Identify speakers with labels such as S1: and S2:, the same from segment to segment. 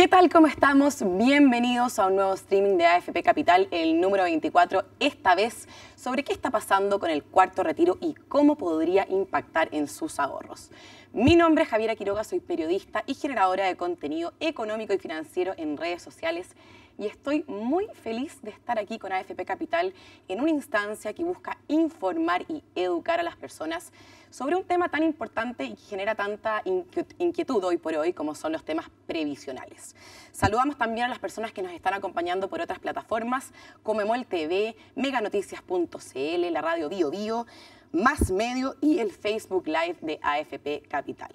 S1: ¿Qué tal? ¿Cómo estamos? Bienvenidos a un nuevo streaming de AFP Capital, el número 24, esta vez sobre qué está pasando con el cuarto retiro y cómo podría impactar en sus ahorros. Mi nombre es Javiera Quiroga, soy periodista y generadora de contenido económico y financiero en redes sociales y estoy muy feliz de estar aquí con AFP Capital en una instancia que busca informar y educar a las personas sobre un tema tan importante y que genera tanta inquietud hoy por hoy como son los temas previsionales. Saludamos también a las personas que nos están acompañando por otras plataformas como Emol TV, meganoticias.cl, la radio Bio Bio, Más Medio y el Facebook Live de AFP Capital.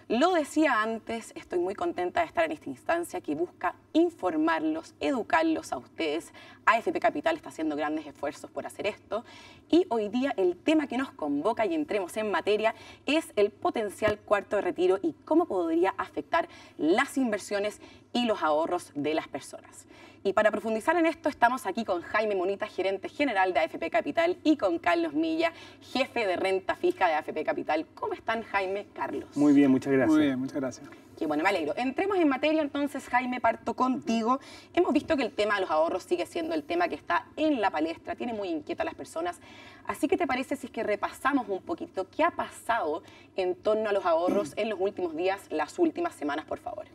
S1: Lo decía antes, estoy muy contenta de estar en esta instancia que busca informarlos, educarlos a ustedes. AFP Capital está haciendo grandes esfuerzos por hacer esto y hoy día el tema que nos convoca y entremos en materia es el potencial cuarto retiro y cómo podría afectar las inversiones y los ahorros de las personas. Y para profundizar en esto estamos aquí con Jaime Munita, gerente general de AFP Capital, y con Carlos Milla, jefe de renta fija de AFP Capital. ¿Cómo están, Jaime, Carlos?
S2: Muy bien, muchas gracias.
S3: Muy bien, muchas gracias.
S1: Qué bueno, me alegro. Entremos en materia entonces, Jaime, parto contigo. Hemos visto que el tema de los ahorros sigue siendo el tema que está en la palestra, tiene muy inquieta a las personas. Así que, ¿te parece si es que repasamos un poquito qué ha pasado en torno a los ahorros en los últimos días, las últimas semanas, por favor?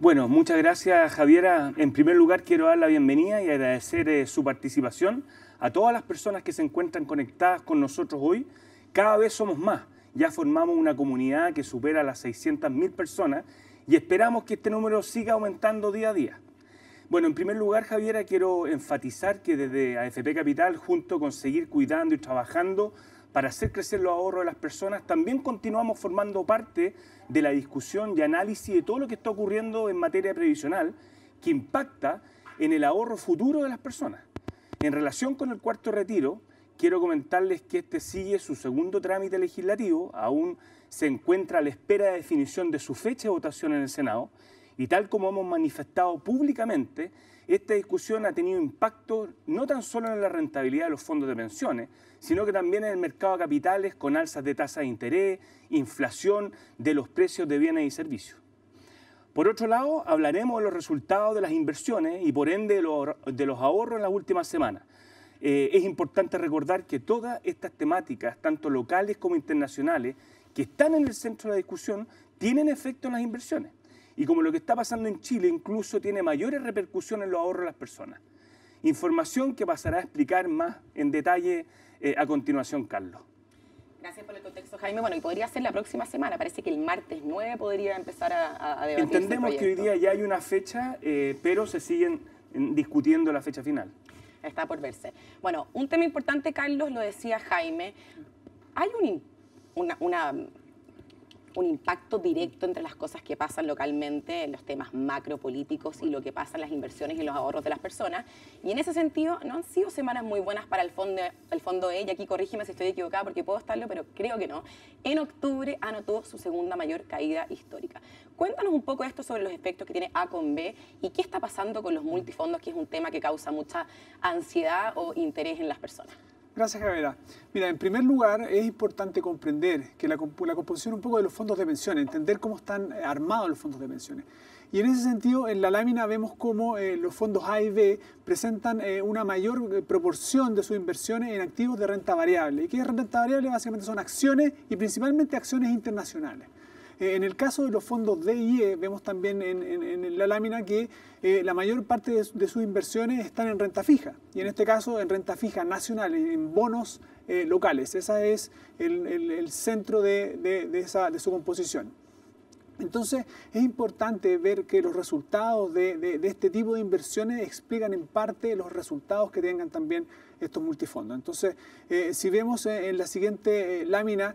S2: Bueno, muchas gracias, Javiera. En primer lugar, quiero dar la bienvenida y agradecer su participación a todas las personas que se encuentran conectadas con nosotros hoy. Cada vez somos más. Ya formamos una comunidad que supera las 600.000 personas y esperamos que este número siga aumentando día a día. Bueno, en primer lugar, Javiera, quiero enfatizar que desde AFP Capital, junto con seguir cuidando y trabajando para hacer crecer los ahorros de las personas, también continuamos formando parte de la discusión y análisis de todo lo que está ocurriendo en materia previsional que impacta en el ahorro futuro de las personas. En relación con el cuarto retiro, quiero comentarles que este sigue su segundo trámite legislativo, aún se encuentra a la espera de definición de su fecha de votación en el Senado, y tal como hemos manifestado públicamente, esta discusión ha tenido impacto no tan solo en la rentabilidad de los fondos de pensiones, sino que también en el mercado de capitales con alzas de tasa de interés, inflación de los precios de bienes y servicios. Por otro lado, hablaremos de los resultados de las inversiones y por ende de los ahorros en las últimas semanas. Es importante recordar que todas estas temáticas, tanto locales como internacionales, que están en el centro de la discusión, tienen efecto en las inversiones. Y como lo que está pasando en Chile incluso tiene mayores repercusiones en los ahorros de las personas. Información que pasará a explicar más en detalle a continuación, Carlos.
S1: Gracias por el contexto, Jaime. Bueno, y podría ser la próxima semana. Parece que el martes 9 podría empezar a debatirse.
S2: Entendemos que hoy día ya hay una fecha, pero se siguen discutiendo la fecha final.
S1: Está por verse. Bueno, un tema importante, Carlos, lo decía Jaime. Hay un impacto directo entre las cosas que pasan localmente, en los temas macropolíticos y lo que pasa en las inversiones y los ahorros de las personas. Y en ese sentido, no han sido semanas muy buenas para el fondo E, y aquí corrígeme si estoy equivocada porque puedo estarlo, pero creo que no. En octubre anotó su segunda mayor caída histórica. Cuéntanos un poco esto sobre los efectos que tiene A con B y qué está pasando con los multifondos, que es un tema que causa mucha ansiedad o interés en las personas.
S3: Gracias, Javiera. Mira, en primer lugar, es importante comprender que la composición un poco de los fondos de pensiones, entender cómo están armados los fondos de pensiones. Y en ese sentido, en la lámina vemos cómo los fondos A y B presentan una mayor proporción de sus inversiones en activos de renta variable. ¿Y qué es renta variable? Básicamente son acciones y principalmente acciones internacionales. En el caso de los fondos D y E, vemos también en la lámina que la mayor parte de sus inversiones están en renta fija. Y en este caso, en renta fija nacional, en bonos locales. Ese es el centro de su composición. Entonces, es importante ver que los resultados de este tipo de inversiones explican en parte los resultados que tengan también estos multifondos. Entonces, si vemos en la siguiente lámina,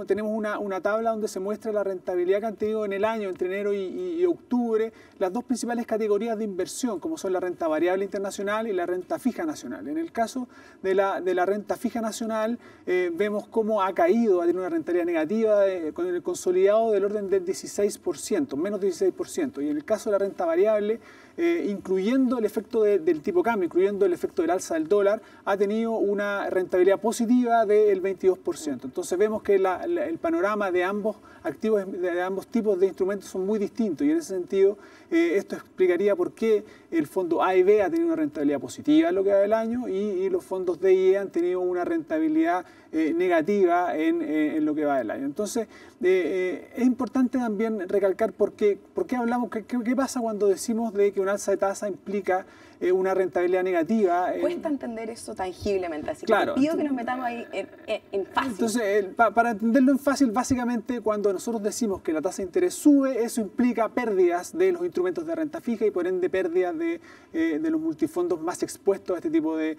S3: tenemos una tabla donde se muestra la rentabilidad que han tenido en el año, entre enero y octubre, las dos principales categorías de inversión, como son la renta variable internacional y la renta fija nacional. En el caso de la renta fija nacional, vemos cómo ha caído, ha tenido una rentabilidad negativa con el consolidado del orden del 16%, menos 16%. Y en el caso de la renta variable, incluyendo el efecto del tipo cambio, incluyendo el efecto del alza del dólar, ha tenido una rentabilidad positiva del 22%. Entonces vemos que el panorama de ambos activos, de ambos tipos de instrumentos son muy distintos, y en ese sentido esto explicaría por qué el fondo A y B ha tenido una rentabilidad positiva en lo que va del año, y los fondos D y E han tenido una rentabilidad negativa en lo que va del año. Entonces es importante también recalcar por qué hablamos, qué pasa cuando decimos de que un alza de tasa implica una rentabilidad negativa.
S1: Cuesta entender eso tangiblemente, así
S3: claro,
S1: que te pido que nos metamos ahí en fácil.
S3: Entonces, para entenderlo en fácil, básicamente cuando nosotros decimos que la tasa de interés sube, eso implica pérdidas de los instrumentos de renta fija y por ende pérdidas de los multifondos más expuestos a este tipo de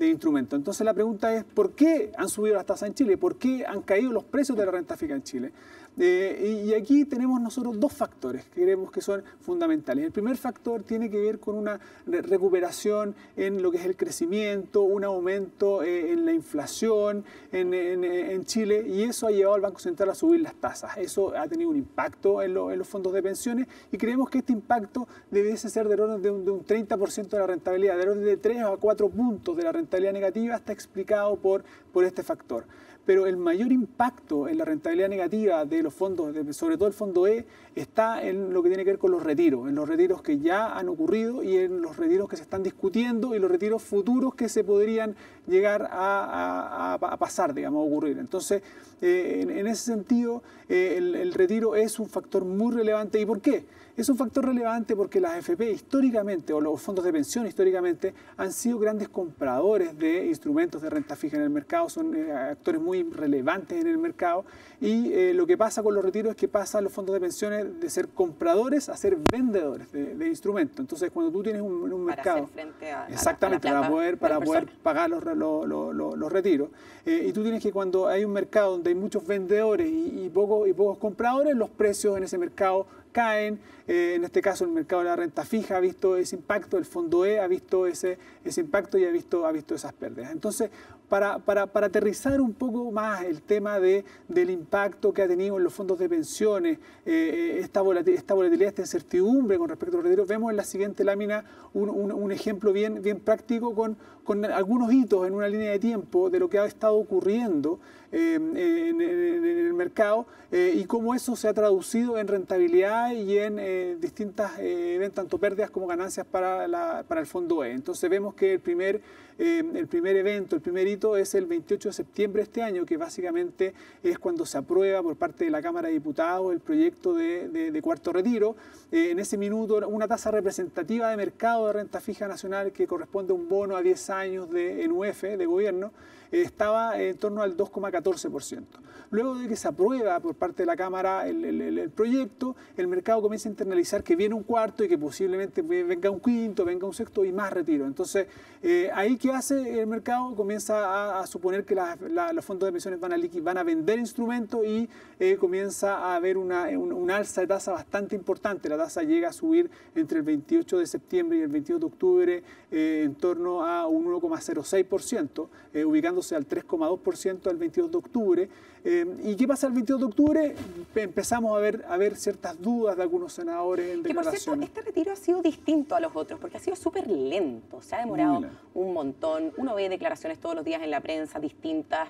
S3: instrumentos. Entonces la pregunta es, ¿por qué han subido las tasas en Chile? ¿Por qué han caído los precios de la renta fija en Chile? Y aquí tenemos nosotros dos factores que creemos que son fundamentales. El primer factor tiene que ver con una recuperación en lo que es el crecimiento, un aumento en la inflación en Chile, y eso ha llevado al Banco Central a subir las tasas. Eso ha tenido un impacto en los fondos de pensiones, y creemos que este impacto debiese ser del orden de un 30% de la rentabilidad, del orden de 3 a 4 puntos de la rentabilidad negativa, está explicado por este factor. Pero el mayor impacto en la rentabilidad negativa de los fondos, sobre todo el fondo E, está en lo que tiene que ver con los retiros, en los retiros que ya han ocurrido y en los retiros que se están discutiendo y los retiros futuros que se podrían llegar a pasar, digamos, a ocurrir. Entonces, en ese sentido, el retiro es un factor muy relevante. ¿Y por qué? Es un factor relevante porque las AFP históricamente, o los fondos de pensión históricamente, han sido grandes compradores de instrumentos de renta fija en el mercado, son actores muy relevantes en el mercado, y lo que pasa con los retiros es que pasan los fondos de pensiones de ser compradores a ser vendedores de instrumentos. Entonces, cuando tú tienes un mercado...
S1: Para hacer frente a
S3: exactamente,
S1: la plata
S3: para poder pagar los retiros. Y tú tienes que, cuando hay un mercado donde hay muchos vendedores y pocos compradores, los precios en ese mercado caen. En este caso el mercado de la renta fija ha visto ese impacto, el fondo E ha visto ese impacto y ha visto esas pérdidas. Entonces, para aterrizar un poco más el tema del impacto que ha tenido en los fondos de pensiones, esta volatilidad, esta incertidumbre con respecto a los retiros, vemos en la siguiente lámina un ejemplo bien práctico con algunos hitos en una línea de tiempo de lo que ha estado ocurriendo en el mercado, y cómo eso se ha traducido en rentabilidad y en distintas tanto pérdidas como ganancias para el fondo E. Entonces vemos que el primer evento, el primer hito es el 28 de septiembre de este año, que básicamente es cuando se aprueba por parte de la Cámara de Diputados el proyecto de cuarto retiro. En ese minuto, una tasa representativa de mercado de renta fija nacional que corresponde a un bono a 10 años en UF, de gobierno, estaba en torno al 2,14%. Luego de que se aprueba por parte de la Cámara el proyecto, el mercado comienza a internalizar que viene un cuarto y que posiblemente venga un quinto, venga un sexto y más retiro. Entonces, ahí ¿qué hace el mercado? Comienza a suponer que los fondos de pensiones van a vender instrumentos, y comienza a haber un alza de tasa bastante importante. La tasa llega a subir entre el 28 de septiembre y el 22 de octubre en torno a un 1,06%, ubicándose al 3,2% el 22 de octubre. ¿Y qué pasa el 22 de octubre? Empezamos a ver ciertas dudas de algunos senadores en declaraciones.
S1: Que por cierto, este retiro ha sido distinto a los otros, porque ha sido súper lento, se ha demorado un montón. Uno ve declaraciones todos los días en la prensa distintas,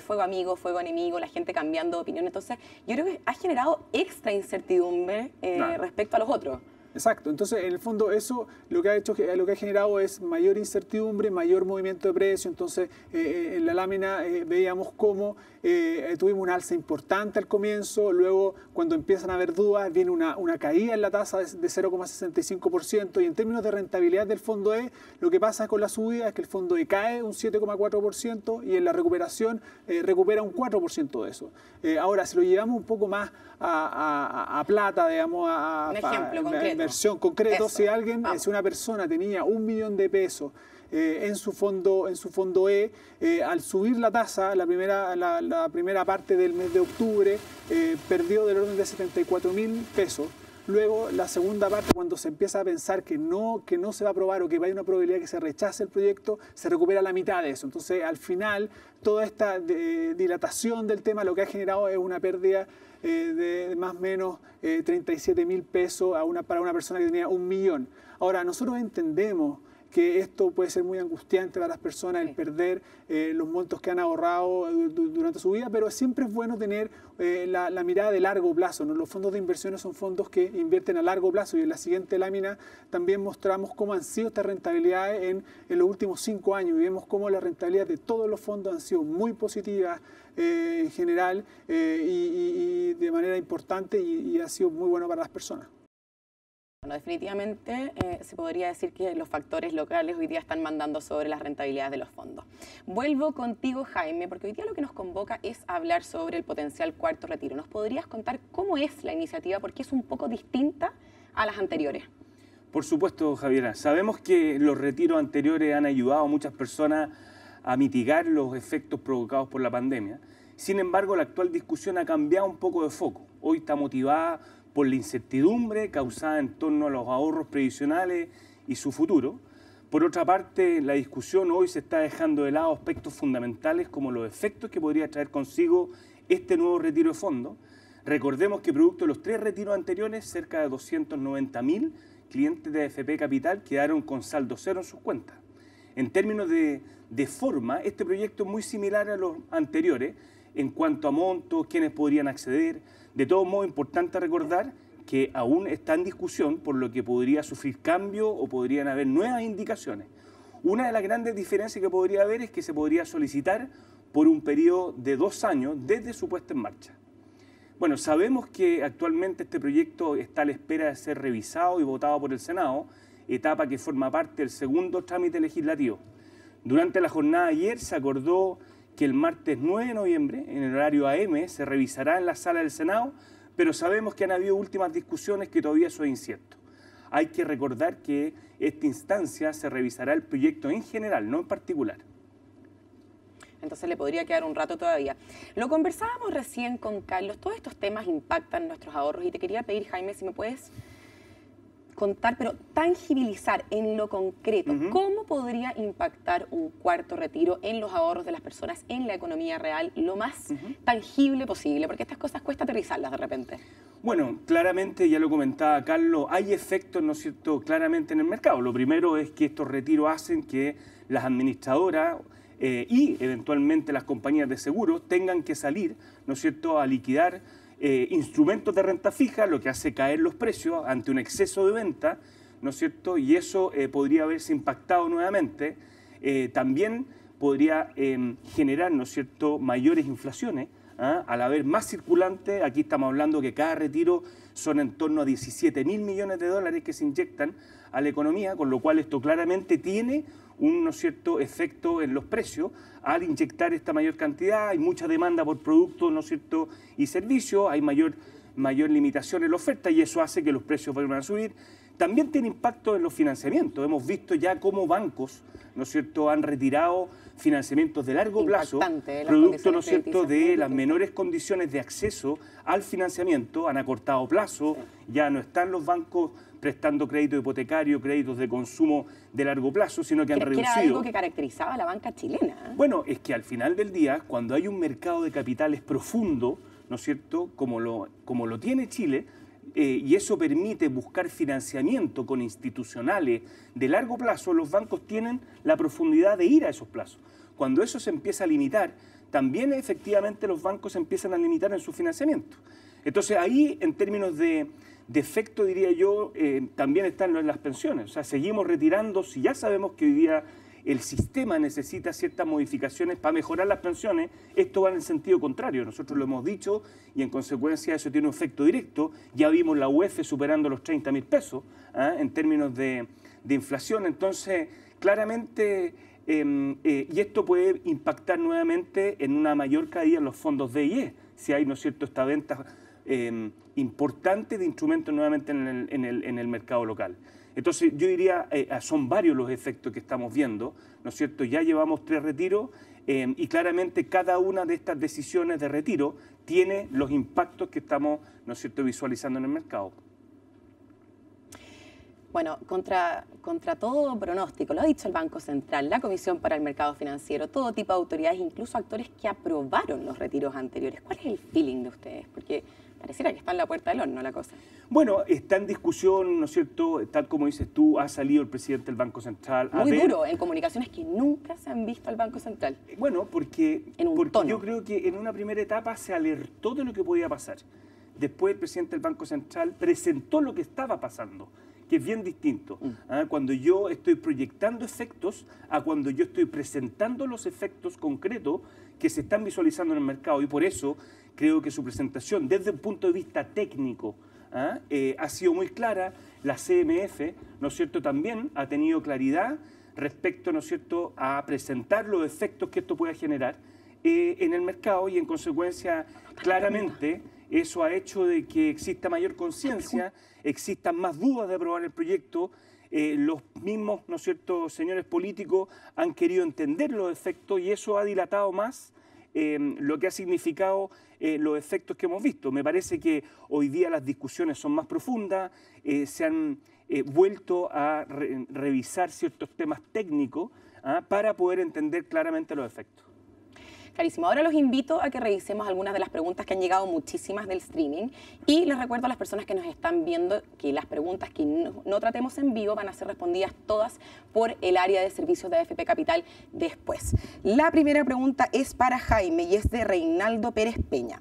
S1: fuego amigo, fuego enemigo, la gente cambiando de opinión. Entonces, yo creo que ha generado extra incertidumbre respecto a los otros.
S3: Exacto, entonces en el fondo eso lo que ha generado es mayor incertidumbre, mayor movimiento de precio. Entonces en la lámina veíamos cómo tuvimos un alza importante al comienzo, luego cuando empiezan a haber dudas viene una caída en la tasa de 0,65%, y en términos de rentabilidad del fondo E, lo que pasa con la subida es que el fondo E cae un 7,4% y en la recuperación recupera un 4% de eso. Ahora, si lo llevamos un poco más a plata, digamos,
S1: un ejemplo concreto.
S3: Inversión concreto, si una persona tenía 1 millón de pesos en su fondo E, al subir la tasa, la primera parte del mes de octubre, perdió del orden de 74.000 pesos. Luego, la segunda parte, cuando se empieza a pensar que no se va a aprobar o que hay una probabilidad que se rechace el proyecto, se recupera la mitad de eso. Entonces, al final, toda esta dilatación del tema lo que ha generado es una pérdida de más o menos 37.000 pesos para una persona que tenía 1 millón. Ahora, nosotros entendemos que esto puede ser muy angustiante para las personas, el perder los montos que han ahorrado durante su vida, pero siempre es bueno tener la mirada de largo plazo, ¿no? Los fondos de inversiones son fondos que invierten a largo plazo, y en la siguiente lámina también mostramos cómo han sido estas rentabilidades en los últimos 5 años, y vemos cómo las rentabilidades de todos los fondos han sido muy positivas en general y de manera importante, y ha sido muy bueno para las personas.
S1: Bueno, definitivamente se podría decir que los factores locales hoy día están mandando sobre las rentabilidades de los fondos. Vuelvo contigo, Jaime, porque hoy día lo que nos convoca es hablar sobre el potencial cuarto retiro. ¿Nos podrías contar cómo es la iniciativa? Porque es un poco distinta a las anteriores.
S2: Por supuesto, Javiera. Sabemos que los retiros anteriores han ayudado a muchas personas a mitigar los efectos provocados por la pandemia. Sin embargo, la actual discusión ha cambiado un poco de foco. Hoy está motivada por la incertidumbre causada en torno a los ahorros previsionales y su futuro. Por otra parte, la discusión hoy se está dejando de lado aspectos fundamentales como los efectos que podría traer consigo este nuevo retiro de fondos. Recordemos que producto de los 3 retiros anteriores, cerca de 290.000 clientes de AFP Capital quedaron con saldo cero en sus cuentas. En términos de forma, este proyecto es muy similar a los anteriores en cuanto a montos, quiénes podrían acceder. De todos modos, es importante recordar que aún está en discusión, por lo que podría sufrir cambio o podrían haber nuevas indicaciones. Una de las grandes diferencias que podría haber es que se podría solicitar por un periodo de 2 años desde su puesta en marcha. Bueno, sabemos que actualmente este proyecto está a la espera de ser revisado y votado por el Senado, etapa que forma parte del segundo trámite legislativo. Durante la jornada de ayer se acordó que el martes 9 de noviembre, en el horario AM, se revisará en la sala del Senado, pero sabemos que han habido últimas discusiones que todavía son inciertos. Hay que recordar que esta instancia se revisará el proyecto en general, no en particular.
S1: Entonces le podría quedar un rato todavía. Lo conversábamos recién con Carlos, todos estos temas impactan nuestros ahorros, y te quería pedir, Jaime, si me puedes contar, pero tangibilizar en lo concreto, ¿cómo podría impactar un cuarto retiro en los ahorros de las personas, en la economía real, lo más tangible posible? Porque estas cosas cuesta aterrizarlas de repente.
S2: Bueno, claramente, ya lo comentaba Carlos, hay efectos, ¿no es cierto?, claramente en el mercado. Lo primero es que estos retiros hacen que las administradoras y eventualmente las compañías de seguros tengan que salir, ¿no es cierto?, a liquidar instrumentos de renta fija, lo que hace caer los precios ante un exceso de venta, ¿no es cierto? Y eso podría haberse impactado nuevamente. También podría generar, ¿no es cierto?, mayores inflaciones, al haber más circulante. Aquí estamos hablando que cada retiro son en torno a 17.000 millones de dólares que se inyectan a la economía, con lo cual esto claramente tiene un, ¿no es cierto?, efecto en los precios. Al inyectar esta mayor cantidad, hay mucha demanda por productos, ¿no es cierto?, y servicios, hay mayor limitación en la oferta, y eso hace que los precios vuelvan a subir. También tiene impacto en los financiamientos. Hemos visto ya cómo bancos, ¿no es cierto?, han retirado financiamientos de largo plazo, producto, ¿no es cierto?, de las menores condiciones de acceso al financiamiento, han acortado plazo, ya no están los bancos prestando crédito hipotecario, créditos de consumo de largo plazo, sino que han reducido.
S1: Era algo que caracterizaba a la banca chilena.
S2: Bueno, es que al final del día, cuando hay un mercado de capitales profundo, ¿no es cierto?, como lo tiene Chile, y eso permite buscar financiamiento con institucionales de largo plazo, los bancos tienen la profundidad de ir a esos plazos. Cuando eso se empieza a limitar, también efectivamente los bancos se empiezan a limitar en su financiamiento. Entonces ahí, en términos de efecto, diría yo, también están las pensiones. O sea, seguimos retirando, si ya sabemos que hoy día el sistema necesita ciertas modificaciones para mejorar las pensiones, esto va en el sentido contrario. Nosotros lo hemos dicho y en consecuencia eso tiene un efecto directo. Ya vimos la UEF superando los 30.000 pesos en términos de inflación. Entonces, claramente, y esto puede impactar nuevamente en una mayor caída en los fondos DIE, si hay, ¿no es cierto?, esta venta importante de instrumentos nuevamente en el mercado local. Entonces, yo diría, son varios los efectos que estamos viendo, ¿no es cierto? Ya llevamos 3 retiros y claramente cada una de estas decisiones de retiro tiene los impactos que estamos, ¿no es cierto?, visualizando en el mercado.
S1: Bueno, contra todo pronóstico, lo ha dicho el Banco Central, la Comisión para el Mercado Financiero, todo tipo de autoridades, incluso actores que aprobaron los retiros anteriores. ¿Cuál es el feeling de ustedes? Porque pareciera que está en la puerta del horno la cosa.
S2: Bueno, está en discusión, ¿no es cierto? Tal como dices tú, ha salido el presidente del Banco Central a
S1: Muy
S2: ver...
S1: duro, en comunicaciones que nunca se han visto al Banco Central.
S2: Bueno, porque
S1: tono.
S2: yo creo que en una primera etapa se alertó de lo que podía pasar. Después el presidente del Banco Central presentó lo que estaba pasando, que es bien distinto. Cuando yo estoy proyectando efectos a cuando yo estoy presentando los efectos concretos que se están visualizando en el mercado. Y por eso creo que su presentación, desde un punto de vista técnico, ha sido muy clara. La CMF, ¿no es cierto?, también ha tenido claridad respecto, ¿no es cierto?, a presentar los efectos que esto pueda generar en el mercado y, en consecuencia, claramente eso ha hecho de que exista mayor conciencia, existan más dudas de aprobar el proyecto. Los mismos, ¿no es cierto?, señores políticos han querido entender los efectos y eso ha dilatado más lo que ha significado los efectos que hemos visto. Me parece que hoy día las discusiones son más profundas, se han vuelto a revisar ciertos temas técnicos para poder entender claramente los efectos.
S1: Clarísimo. Ahora los invito a que revisemos algunas de las preguntas que han llegado, muchísimas del streaming, y les recuerdo a las personas que nos están viendo que las preguntas que no tratemos en vivo van a ser respondidas todas por el área de servicios de AFP Capital después. La primera pregunta es para Jaime y es de Reinaldo Pérez Peña.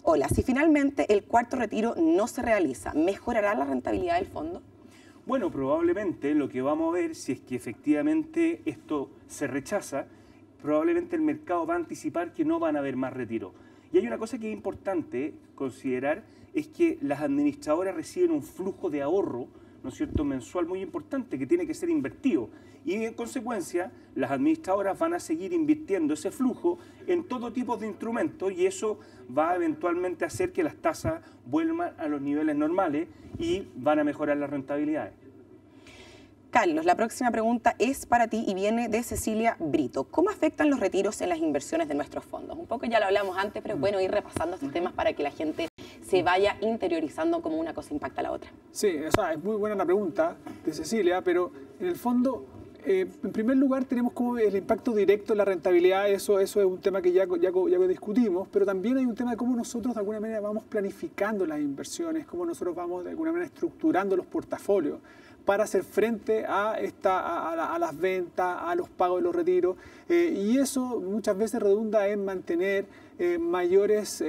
S1: Hola, si finalmente el cuarto retiro no se realiza, ¿mejorará la rentabilidad del fondo?
S2: Bueno, probablemente lo que vamos a ver, si es que efectivamente esto se rechaza, probablemente el mercado va a anticipar que no van a haber más retiro. Y hay una cosa que es importante considerar, es que las administradoras reciben un flujo de ahorro, ¿no es cierto?, mensual muy importante que tiene que ser invertido. Y en consecuencia, las administradoras van a seguir invirtiendo ese flujo en todo tipo de instrumentos y eso va eventualmente a hacer que las tasas vuelvan a los niveles normales y van a mejorar las rentabilidades.
S1: Carlos, la próxima pregunta es para ti y viene de Cecilia Brito. ¿Cómo afectan los retiros en las inversiones de nuestros fondos? Un poco ya lo hablamos antes, pero es bueno ir repasando estos temas para que la gente se vaya interiorizando cómo una cosa impacta a la otra.
S3: Sí, o sea, es muy buena la pregunta de Cecilia, pero en el fondo, en primer lugar, tenemos como el impacto directo en la rentabilidad, eso es un tema que ya discutimos, pero también hay un tema de cómo nosotros de alguna manera vamos planificando las inversiones, cómo nosotros vamos de alguna manera estructurando los portafolios para hacer frente a las ventas, a los pagos de los retiros, y eso muchas veces redunda en mantener mayores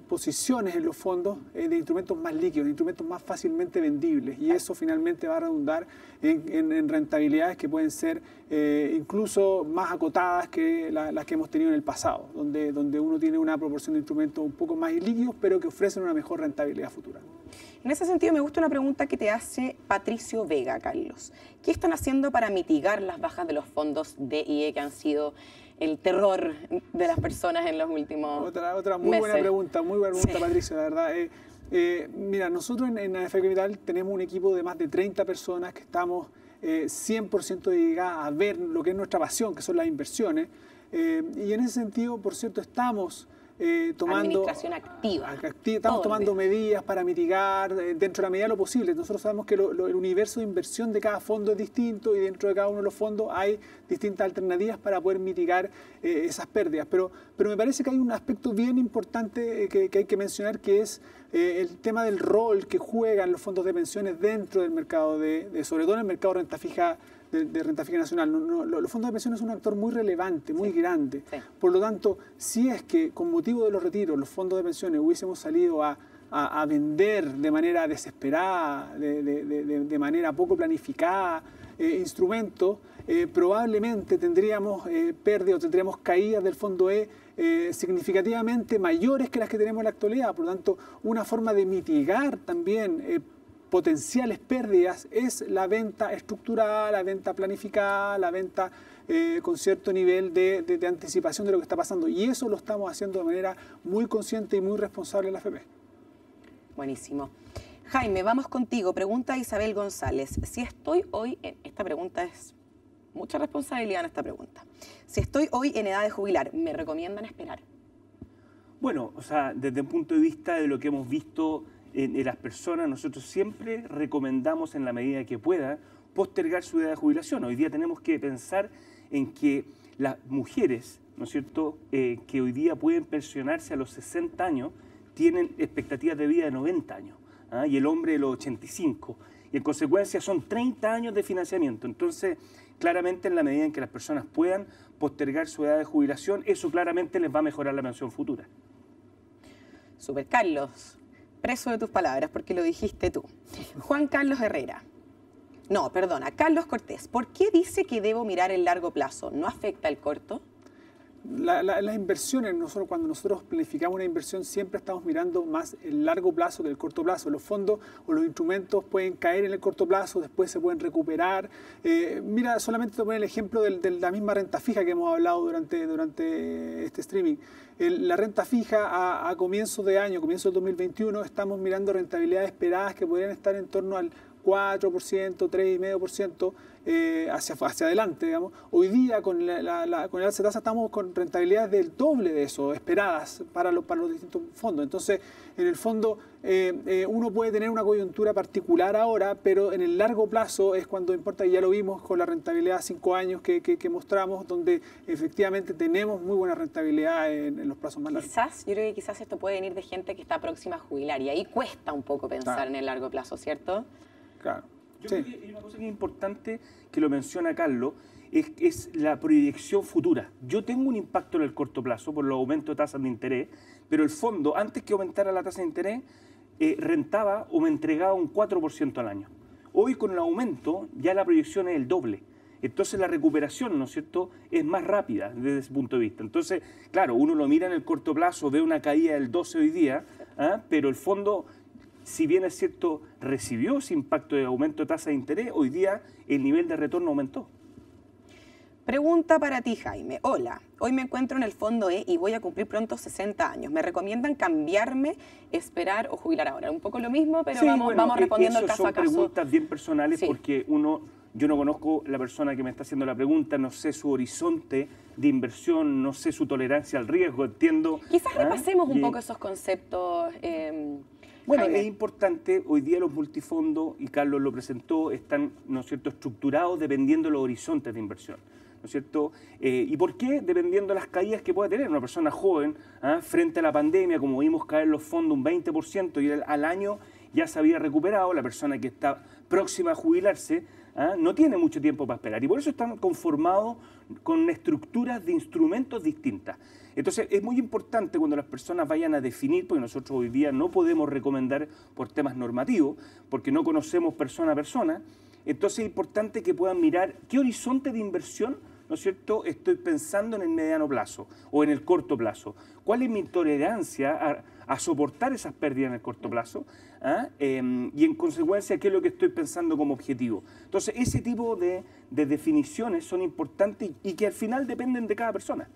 S3: posiciones en los fondos de instrumentos más líquidos, de instrumentos más fácilmente vendibles, y eso finalmente va a redundar en rentabilidades que pueden ser incluso más acotadas que las que hemos tenido en el pasado, donde uno tiene una proporción de instrumentos un poco más líquidos, pero que ofrecen una mejor rentabilidad futura.
S1: En ese sentido, me gusta una pregunta que te hace Patricio Vega, Carlos. ¿Qué están haciendo para mitigar las bajas de los fondos DIE que han sido el terror de las personas en los últimos
S3: Otra muy
S1: meses?
S3: buena pregunta,
S1: Sí.
S3: Patricio, la verdad. Mira, nosotros en AFP Capital tenemos un equipo de más de 30 personas que estamos 100% dedicadas a ver lo que es nuestra pasión, que son las inversiones. Y en ese sentido, por cierto, estamos tomando...
S1: Administración activa.
S3: Estamos tomando medidas para mitigar dentro de la medida de lo posible. Nosotros sabemos que el universo de inversión de cada fondo es distinto y dentro de cada uno de los fondos hay distintas alternativas para poder mitigar esas pérdidas. Pero me parece que hay un aspecto bien importante que hay que mencionar, que es el tema del rol que juegan los fondos de pensiones dentro del mercado, sobre todo en el mercado de renta fija nacional. Los fondos de pensiones son un actor muy relevante, muy grande. Sí. Por lo tanto, si es que con motivo de los retiros los fondos de pensiones hubiésemos salido a vender de manera desesperada, de manera poco planificada, instrumentos, probablemente tendríamos pérdidas o tendríamos caídas del fondo E significativamente mayores que las que tenemos en la actualidad. Por lo tanto, una forma de mitigar también potenciales pérdidas es la venta estructurada, la venta planificada, la venta con cierto nivel de anticipación de lo que está pasando. Y eso lo estamos haciendo de manera muy consciente y muy responsable en la AFP.
S1: Buenísimo. Jaime, vamos contigo. Pregunta Isabel González. Si estoy hoy, esta pregunta es mucha responsabilidad en esta pregunta. Si estoy hoy en edad de jubilar, ¿me recomiendan esperar?
S2: Bueno, o sea, desde el punto de vista de lo que hemos visto las personas, nosotros siempre recomendamos en la medida que pueda postergar su edad de jubilación. Hoy día tenemos que pensar en que las mujeres, ¿no es cierto?, que hoy día pueden pensionarse a los 60 años, tienen expectativas de vida de 90 años, ¿ah? Y el hombre de los 85. Y en consecuencia son 30 años de financiamiento. Entonces, claramente en la medida en que las personas puedan postergar su edad de jubilación, eso claramente les va a mejorar la pensión futura.
S1: Super, Carlos, preso de tus palabras porque lo dijiste tú. Juan Carlos Herrera. No, perdona, Carlos Cortés. ¿Por qué dice que debo mirar el largo plazo? ¿No afecta el corto?
S3: Las inversiones, cuando nosotros planificamos una inversión, siempre estamos mirando más el largo plazo que el corto plazo. Los fondos o los instrumentos pueden caer en el corto plazo, después se pueden recuperar. Mira, solamente te pongo el ejemplo de la misma renta fija que hemos hablado durante este streaming. La renta fija a comienzos de año, comienzo del 2021, estamos mirando rentabilidades esperadas que podrían estar en torno al 4%, 3,5% hacia adelante, digamos. Hoy día, con el alza de tasa, estamos con rentabilidades del doble de eso, esperadas para los distintos fondos. Entonces, en el fondo, uno puede tener una coyuntura particular ahora, pero en el largo plazo es cuando importa, y ya lo vimos con la rentabilidad a 5 años que mostramos, donde efectivamente tenemos muy buena rentabilidad en los plazos más largos.
S1: Yo creo que quizás esto puede venir de gente que está próxima a jubilar, y ahí cuesta un poco pensar en el largo plazo, ¿cierto?
S3: Claro.
S2: Yo creo que hay una cosa que es importante, que lo menciona Carlos, es la proyección futura. Yo tengo un impacto en el corto plazo por los aumentos de tasas de interés, pero el fondo, antes que aumentara la tasa de interés, rentaba o me entregaba un 4% al año. Hoy, con el aumento, ya la proyección es el doble. Entonces la recuperación, ¿no es cierto?, es más rápida desde ese punto de vista. Entonces, claro, uno lo mira en el corto plazo, ve una caída del 12 hoy día, pero el fondo, si bien es cierto, recibió ese impacto de aumento de tasa de interés, hoy día el nivel de retorno aumentó.
S1: Pregunta para ti, Jaime. Hola, hoy me encuentro en el fondo E y voy a cumplir pronto 60 años. ¿Me recomiendan cambiarme, esperar o jubilar ahora? Un poco lo mismo, pero
S2: sí,
S1: vamos respondiendo el caso a caso.
S2: Son preguntas bien personales, sí, porque yo no conozco la persona que me está haciendo la pregunta, no sé su horizonte de inversión, no sé su tolerancia al riesgo, entiendo.
S1: Quizás repasemos un poco esos conceptos.
S2: Bueno,
S1: Jaime,
S2: es importante, hoy día los multifondos, y Carlos lo presentó, están, ¿no es cierto?, estructurados dependiendo de los horizontes de inversión, ¿no es cierto? ¿Y por qué? Dependiendo de las caídas que pueda tener una persona joven, frente a la pandemia, como vimos caer los fondos un 20% y al año ya se había recuperado, la persona que está próxima a jubilarse no tiene mucho tiempo para esperar, y por eso están conformados con estructuras de instrumentos distintas. Entonces, es muy importante cuando las personas vayan a definir, porque nosotros hoy día no podemos recomendar por temas normativos, porque no conocemos persona a persona, entonces es importante que puedan mirar qué horizonte de inversión, ¿no es cierto?, estoy pensando en el mediano plazo o en el corto plazo. ¿Cuál es mi tolerancia a soportar esas pérdidas en el corto plazo? Y en consecuencia, ¿qué es lo que estoy pensando como objetivo? Entonces, ese tipo de definiciones son importantes y que al final dependen de cada persona.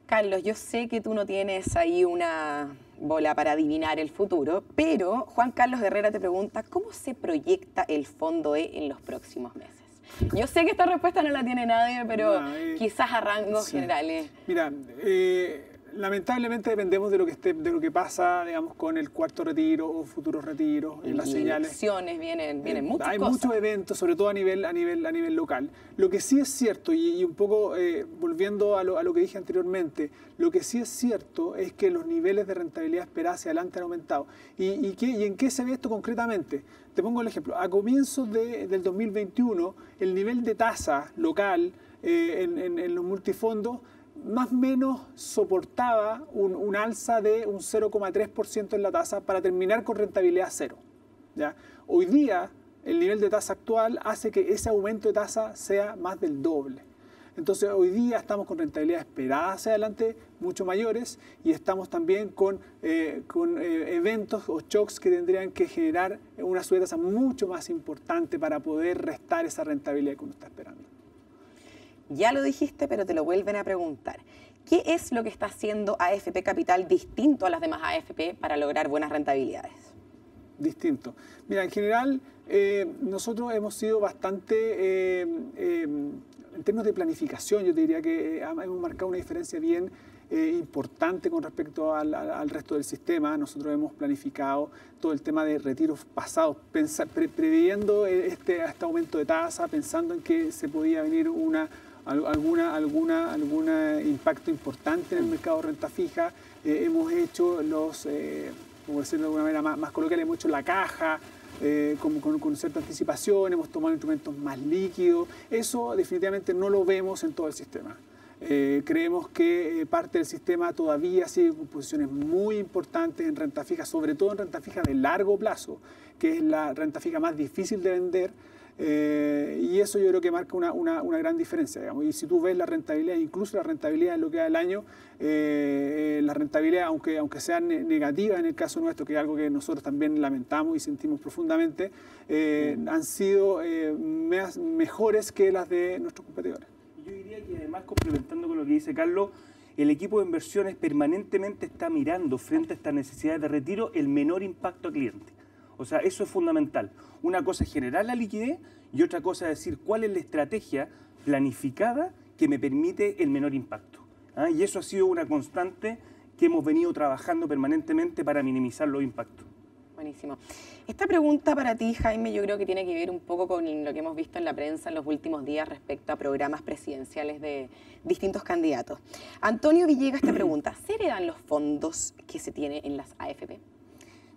S1: Carlos, yo sé que tú no tienes ahí una bola para adivinar el futuro, pero Juan Carlos Herrera te pregunta, ¿cómo se proyecta el Fondo E en los próximos meses? Yo sé que esta respuesta no la tiene nadie, pero quizás a rangos generales.
S3: Mira, lamentablemente dependemos de lo que pasa, digamos, con el cuarto retiro o futuros retiros, en las señales.
S1: Elecciones, vienen muchas
S3: hay
S1: cosas.
S3: Muchos eventos, sobre todo a nivel local. Lo que sí es cierto, y un poco volviendo a lo que dije anteriormente, lo que sí es cierto es que los niveles de rentabilidad esperadas hacia adelante han aumentado. ¿Y en qué se ve esto concretamente? Te pongo el ejemplo. A comienzos del 2021, el nivel de tasa local en los multifondos más o menos soportaba un alza de un 0,3% en la tasa para terminar con rentabilidad cero, ¿ya? Hoy día, el nivel de tasa actual hace que ese aumento de tasa sea más del doble. Entonces, hoy día estamos con rentabilidad esperada hacia adelante mucho mayores y estamos también con eventos o shocks que tendrían que generar una subida de tasa mucho más importante para poder restar esa rentabilidad que uno está esperando.
S1: Ya lo dijiste, pero te lo vuelven a preguntar. ¿Qué es lo que está haciendo AFP Capital distinto a las demás AFP para lograr buenas rentabilidades?
S3: Distinto. Mira, en general, nosotros hemos sido bastante, en términos de planificación, yo te diría que hemos marcado una diferencia bien importante con respecto al resto del sistema. Nosotros hemos planificado todo el tema de retiros pasados, previendo este aumento de tasa, pensando en que se podía venir algún impacto importante en el mercado de renta fija. Hemos hecho como decirlo de alguna manera más coloquial, hemos hecho la caja con cierta anticipación, hemos tomado instrumentos más líquidos. Eso definitivamente no lo vemos en todo el sistema. Creemos que parte del sistema todavía sigue con posiciones muy importantes en renta fija, sobre todo en renta fija de largo plazo, que es la renta fija más difícil de vender. Y eso yo creo que marca una gran diferencia, digamos. Y si tú ves la rentabilidad, incluso la rentabilidad en lo que da el año, la rentabilidad, aunque sea negativa en el caso nuestro, que es algo que nosotros también lamentamos y sentimos profundamente, han sido mejores que las de nuestros competidores.
S2: Yo diría que además, complementando con lo que dice Carlos, el equipo de inversiones permanentemente está mirando frente a estas necesidades de retiro el menor impacto al cliente. O sea, eso es fundamental. Una cosa es generar la liquidez y otra cosa es decir cuál es la estrategia planificada que me permite el menor impacto. Y eso ha sido una constante que hemos venido trabajando permanentemente para minimizar los impactos.
S1: Buenísimo. Esta pregunta para ti, Jaime, yo creo que tiene que ver un poco con lo que hemos visto en la prensa en los últimos días respecto a programas presidenciales de distintos candidatos. Antonio Villegas te pregunta, ¿se heredan los fondos que se tienen en las AFP?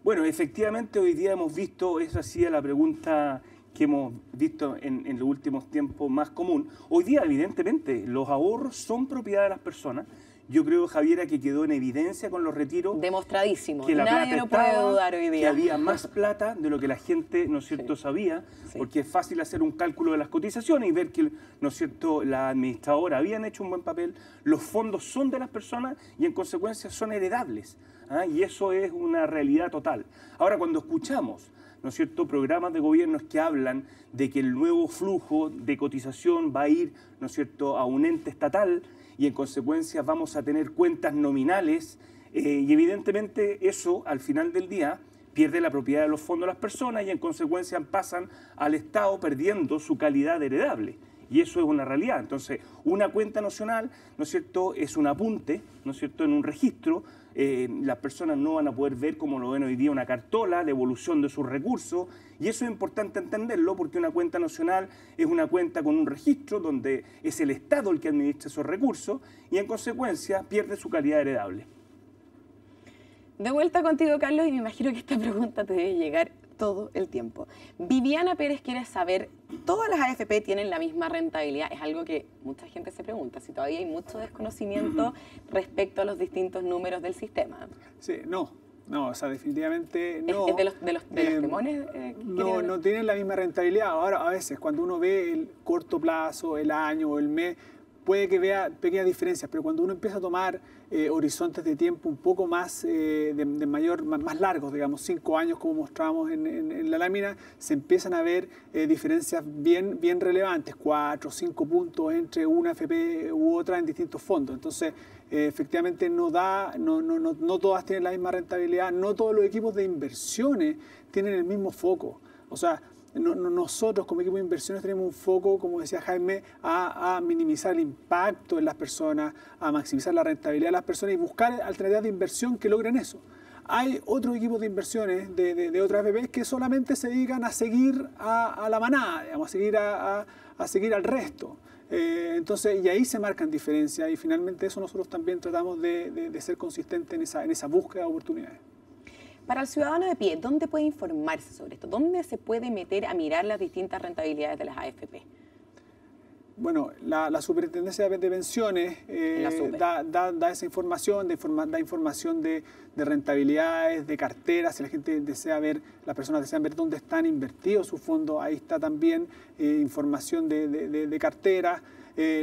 S2: Bueno, efectivamente hoy día hemos visto, esa ha sido la pregunta que hemos visto en los últimos tiempos más común. Hoy día, evidentemente, los ahorros son propiedad de las personas. Yo creo, Javiera, que quedó en evidencia con los retiros.
S1: Demostradísimo.
S2: Que la
S1: Nadie lo puede dudar hoy día.
S2: Que había más plata de lo que la gente, ¿no es cierto?, sabía, porque es fácil hacer un cálculo de las cotizaciones y ver que, ¿no es cierto?, la administradora habían hecho un buen papel. Los fondos son de las personas y, en consecuencia, son heredables. Y eso es una realidad total. Ahora, cuando escuchamos, ¿no es cierto?, programas de gobiernos que hablan de que el nuevo flujo de cotización va a ir, ¿no es cierto?, a un ente estatal, y en consecuencia vamos a tener cuentas nominales y evidentemente eso al final del día pierde la propiedad de los fondos de las personas y en consecuencia pasan al Estado perdiendo su calidad de heredable. Y eso es una realidad. Entonces, una cuenta nacional, ¿no es cierto?, es un apunte, ¿no es cierto?, en un registro. Las personas no van a poder ver, como lo ven hoy día, una cartola de evolución de sus recursos. Y eso es importante entenderlo porque una cuenta nacional es una cuenta con un registro donde es el Estado el que administra esos recursos y, en consecuencia, pierde su calidad heredable.
S1: De vuelta contigo, Carlos, y me imagino que esta pregunta te debe llegar todo el tiempo. Viviana Pérez quiere saber, ¿todas las AFP tienen la misma rentabilidad? Es algo que mucha gente se pregunta, si todavía hay mucho desconocimiento respecto a los distintos números del sistema.
S3: Sí, no, o sea, definitivamente no.
S1: ¿Es de los temones?
S3: No tienen la misma rentabilidad. Ahora, a veces, cuando uno ve el corto plazo, el año o el mes, puede que vea pequeñas diferencias, pero cuando uno empieza a tomar horizontes de tiempo un poco más, más largos, digamos, 5 años como mostramos en la lámina, se empiezan a ver diferencias bien relevantes, 4 o 5 puntos entre una AFP u otra en distintos fondos. Entonces, efectivamente no todas tienen la misma rentabilidad, no todos los equipos de inversiones tienen el mismo foco. O sea, nosotros como equipo de inversiones tenemos un foco, como decía Jaime, a minimizar el impacto en las personas, a maximizar la rentabilidad de las personas y buscar alternativas de inversión que logren eso. Hay otros equipos de inversiones de otras AFP que solamente se dedican a seguir a la manada, digamos, a seguir al resto. Entonces, y ahí se marcan diferencias y finalmente eso nosotros también tratamos de ser consistentes en esa búsqueda de oportunidades.
S1: Para el ciudadano de pie, ¿dónde puede informarse sobre esto? ¿Dónde se puede meter a mirar las distintas rentabilidades de las AFP?
S3: Bueno, la Superintendencia de Pensiones da esa información, da información de rentabilidades, de carteras. Si la gente desea ver, las personas desean ver dónde están invertidos sus fondos, ahí está también información de carteras.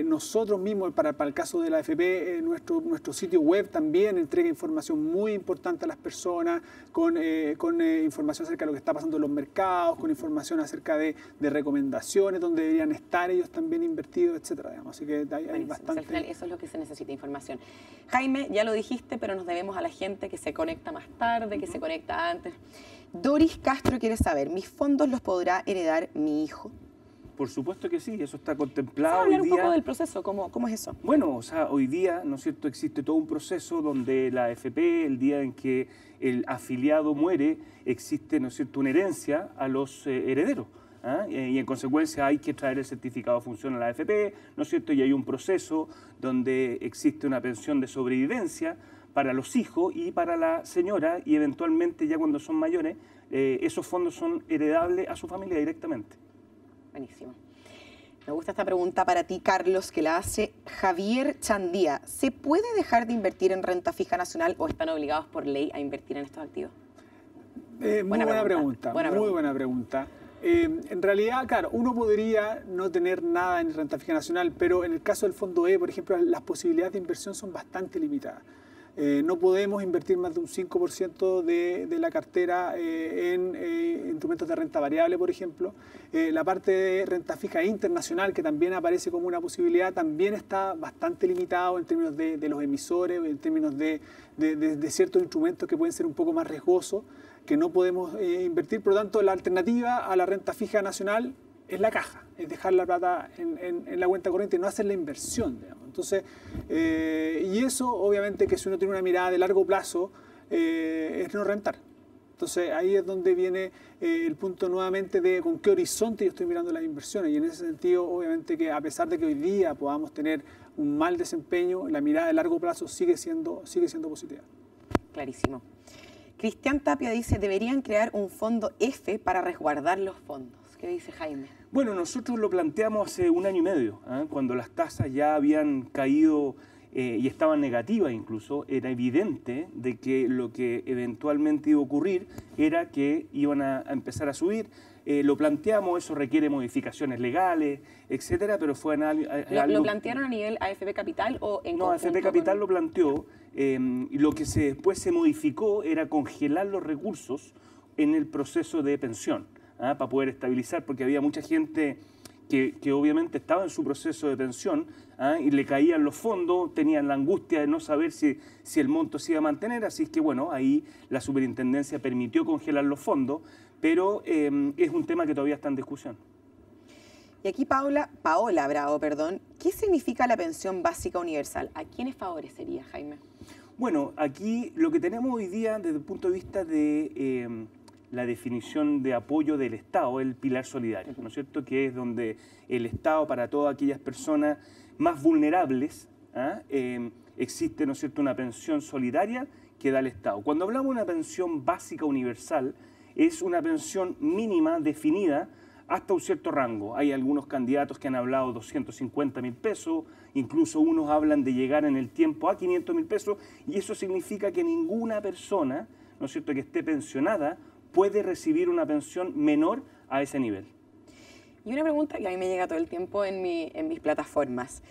S3: Nosotros mismos, para el caso de la AFP, nuestro sitio web también entrega información muy importante a las personas, con información acerca de lo que está pasando en los mercados, con información acerca de recomendaciones, donde deberían estar ellos también invertidos, etcétera. Así que hay bastante.
S1: Al final eso es lo que se necesita, información. Jaime, ya lo dijiste, pero nos debemos a la gente que se conecta más tarde, que se conecta antes. Doris Castro quiere saber, ¿mis fondos los podrá heredar mi hijo?
S2: Por supuesto que sí, eso está
S1: ¿Puedes
S2: contemplado
S1: hablar
S2: hoy
S1: un poco
S2: día.
S1: del proceso? ¿Cómo es eso?
S2: Bueno, o sea, hoy día, ¿no es cierto?, existe todo un proceso donde la AFP, el día en que el afiliado muere, existe, ¿no es cierto?, una herencia a los herederos. ¿Ah? Y en consecuencia hay que traer el certificado de función a la AFP, ¿no es cierto? Y hay un proceso donde existe una pensión de sobrevivencia para los hijos y para la señora, y eventualmente ya cuando son mayores, esos fondos son heredables a su familia directamente.
S1: Buenísimo. Me gusta esta pregunta para ti, Carlos, que la hace Javier Chandía. ¿Se puede dejar de invertir en renta fija nacional o están obligados por ley a invertir en estos activos?
S3: Muy buena pregunta, muy buena pregunta. En realidad, claro, uno podría no tener nada en renta fija nacional, pero en el caso del Fondo E, por ejemplo, las posibilidades de inversión son bastante limitadas. No podemos invertir más de un 5% de la cartera en instrumentos de renta variable, por ejemplo. La parte de renta fija internacional, que también aparece como una posibilidad, también está bastante limitado en términos de los emisores, en términos de ciertos instrumentos que pueden ser un poco más riesgosos, que no podemos invertir. Por lo tanto, la alternativa a la renta fija nacional es la caja, es dejar la plata en la cuenta corriente y no hacer la inversión, digamos. Entonces, y eso obviamente que si uno tiene una mirada de largo plazo, es no rentar. Entonces ahí es donde viene el punto nuevamente de con qué horizonte yo estoy mirando las inversiones, y en ese sentido obviamente que a pesar de que hoy día podamos tener un mal desempeño, la mirada de largo plazo sigue siendo positiva.
S1: Clarísimo. Cristian Tapia dice, deberían crear un fondo F para resguardar los fondos. ¿Qué dice Jaime?
S2: Bueno, nosotros lo planteamos hace 1 año y medio, cuando las tasas ya habían caído y estaban negativas incluso. Era evidente de que lo que eventualmente iba a ocurrir era que iban a empezar a subir. Lo planteamos, eso requiere modificaciones legales, etcétera, pero fue
S1: ¿Lo plantearon a nivel AFP Capital o en
S2: No, AFP Capital lo planteó. Y lo que después se modificó era congelar los recursos en el proceso de pensión, para poder estabilizar, porque había mucha gente que obviamente estaba en su proceso de pensión y le caían los fondos, tenían la angustia de no saber si el monto se iba a mantener, así que bueno, ahí la superintendencia permitió congelar los fondos, pero es un tema que todavía está en discusión.
S1: Y aquí Paola Bravo, ¿qué significa la pensión básica universal? ¿A quiénes favorecería, Jaime?
S2: Bueno, aquí lo que tenemos hoy día desde el punto de vista de la definición de apoyo del Estado, el pilar solidario, ¿no es cierto?, que es donde el Estado, para todas aquellas personas más vulnerables, existe, ¿no es cierto?, una pensión solidaria que da el Estado. Cuando hablamos de una pensión básica universal, es una pensión mínima definida hasta un cierto rango. Hay algunos candidatos que han hablado de 250.000 pesos, incluso unos hablan de llegar en el tiempo a 500.000 pesos, y eso significa que ninguna persona, ¿no es cierto?, que esté pensionada puede recibir una pensión menor a ese nivel.
S1: Y una pregunta que a mí me llega todo el tiempo en mis plataformas.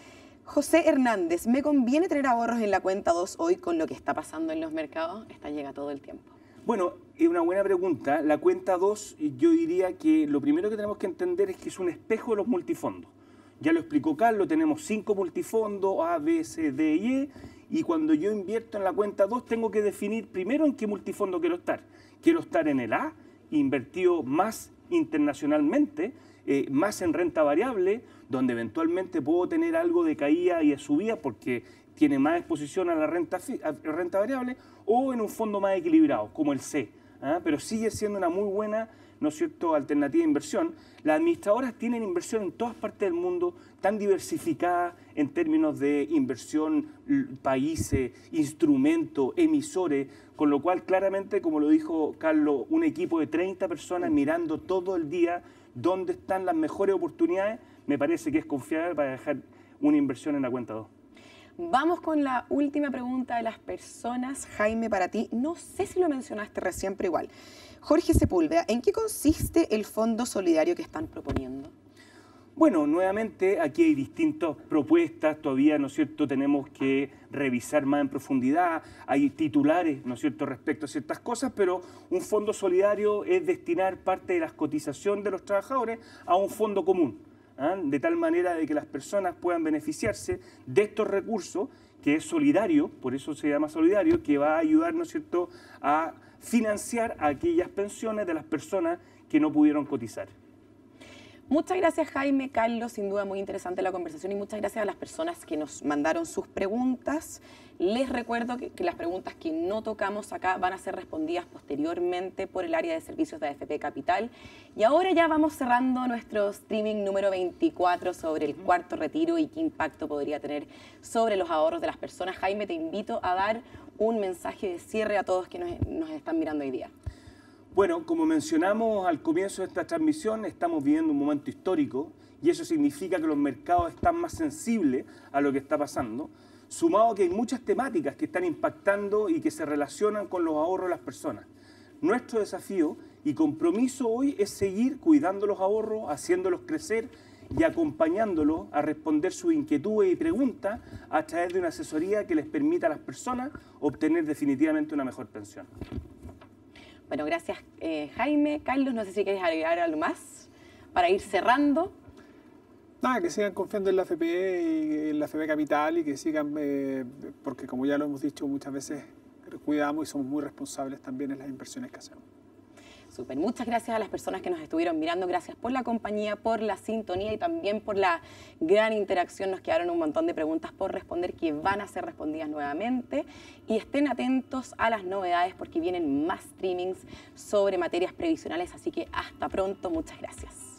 S1: José Hernández, ¿me conviene tener ahorros en la cuenta 2 hoy con lo que está pasando en los mercados? Esta llega todo el tiempo.
S2: Bueno, es una buena pregunta. La cuenta 2, yo diría que lo primero que tenemos que entender es que es un espejo de los multifondos. Ya lo explicó Carlos, tenemos 5 multifondos, A, B, C, D y E, y cuando yo invierto en la cuenta 2 tengo que definir primero en qué multifondo quiero estar. Quiero estar en el A, invertido más internacionalmente, más en renta variable, donde eventualmente puedo tener algo de caída y de subida porque tiene más exposición a la renta variable, o en un fondo más equilibrado, como el C. Pero sigue siendo una muy buena, ¿no es cierto?, alternativa de inversión. Las administradoras tienen inversión en todas partes del mundo, tan diversificada en términos de inversión, países, instrumentos, emisores, con lo cual claramente, como lo dijo Carlos, un equipo de 30 personas mirando todo el día dónde están las mejores oportunidades, me parece que es confiable para dejar una inversión en la cuenta 2.
S1: Vamos con la última pregunta de las personas. Jaime, para ti, no sé si lo mencionaste recién, pero igual. Jorge Sepúlveda, ¿en qué consiste el fondo solidario que están proponiendo?
S2: Bueno, nuevamente aquí hay distintas propuestas, todavía, ¿no es cierto?, tenemos que revisar más en profundidad, hay titulares, ¿no es cierto?, respecto a ciertas cosas, pero un fondo solidario es destinar parte de las cotizaciones de los trabajadores a un fondo común. De tal manera de que las personas puedan beneficiarse de estos recursos, que es solidario, por eso se llama solidario, que va a ayudar, ¿no es cierto?, a financiar aquellas pensiones de las personas que no pudieron cotizar.
S1: Muchas gracias, Jaime, Carlos, sin duda muy interesante la conversación y muchas gracias a las personas que nos mandaron sus preguntas. Les recuerdo que las preguntas que no tocamos acá van a ser respondidas posteriormente por el área de servicios de AFP Capital. Y ahora ya vamos cerrando nuestro streaming número 24 sobre el cuarto retiro y qué impacto podría tener sobre los ahorros de las personas. Jaime, te invito a dar un mensaje de cierre a todos que nos están mirando hoy día.
S2: Bueno, como mencionamos al comienzo de esta transmisión, estamos viviendo un momento histórico y eso significa que los mercados están más sensibles a lo que está pasando, sumado a que hay muchas temáticas que están impactando y que se relacionan con los ahorros de las personas. Nuestro desafío y compromiso hoy es seguir cuidando los ahorros, haciéndolos crecer y acompañándolos a responder sus inquietudes y preguntas a través de una asesoría que les permita a las personas obtener definitivamente una mejor pensión.
S1: Bueno, gracias Jaime. Carlos, no sé si quieres agregar algo más para ir cerrando.
S3: Nada, que sigan confiando en la AFP y en la AFP Capital y que sigan, porque como ya lo hemos dicho muchas veces, cuidamos y somos muy responsables también en las inversiones que hacemos.
S1: Súper, muchas gracias a las personas que nos estuvieron mirando, gracias por la compañía, por la sintonía y también por la gran interacción. Nos quedaron un montón de preguntas por responder que van a ser respondidas nuevamente y estén atentos a las novedades porque vienen más streamings sobre materias previsionales, así que hasta pronto, muchas gracias.